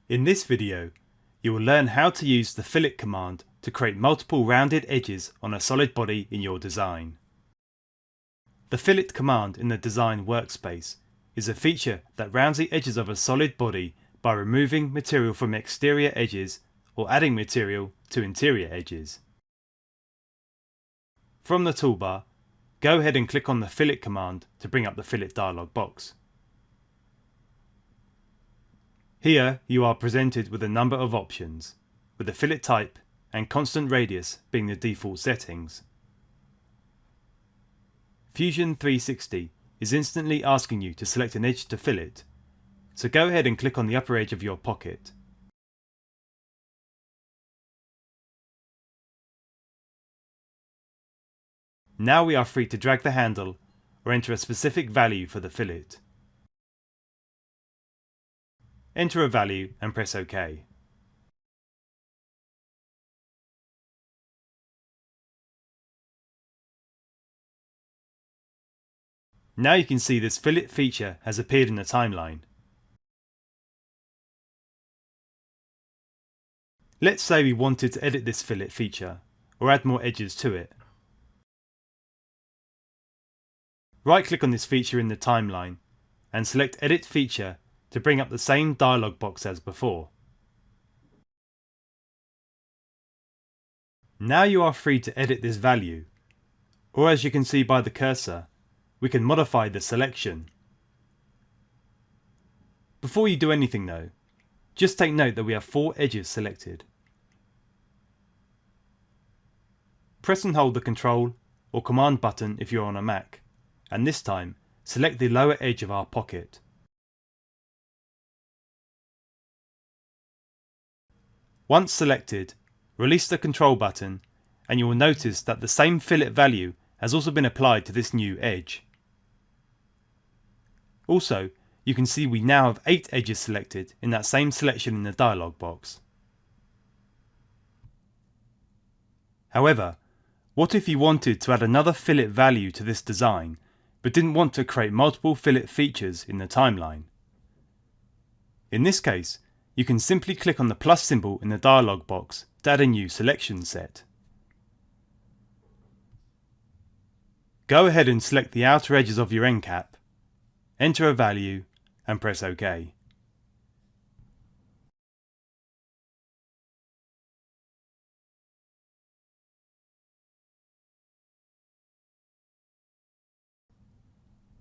In this video, you will learn how to use the fillet command to create multiple rounded edges on a solid body in your design. The fillet command in the design workspace is a feature that rounds the edges of a solid body by removing material from exterior edges or adding material to interior edges. From the toolbar, go ahead and click on the fillet command to bring up the fillet dialog box. Here you are presented with a number of options, with the fillet type and constant radius being the default settings. Fusion 360 is instantly asking you to select an edge to fillet, so go ahead and click on the upper edge of your pocket. Now we are free to drag the handle or enter a specific value for the fillet. Enter a value and press OK. Now you can see this fillet feature has appeared in the timeline. Let's say we wanted to edit this fillet feature or add more edges to it. Right click on this feature in the timeline and select Edit Feature to bring up the same dialog box as before. Now you are free to edit this value, or as you can see by the cursor, we can modify the selection. Before you do anything though, just take note that we have 4 edges selected. Press and hold the Control or Command button if you're on a Mac, and this time select the lower edge of our pocket. Once selected, release the Control button and you will notice that the same fillet value has also been applied to this new edge. Also, you can see we now have 8 edges selected in that same selection in the dialog box. However, what if you wanted to add another fillet value to this design but didn't want to create multiple fillet features in the timeline? In this case, you can simply click on the plus symbol in the dialog box to add a new selection set. Go ahead and select the outer edges of your end cap, enter a value and press OK.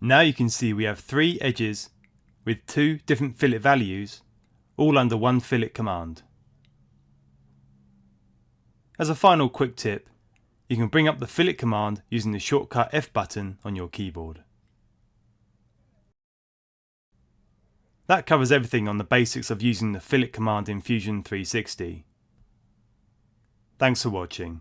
Now you can see we have 3 edges with 2 different fillet values, all under one fillet command. As a final quick tip, you can bring up the fillet command using the shortcut F button on your keyboard. That covers everything on the basics of using the fillet command in Fusion 360. Thanks for watching.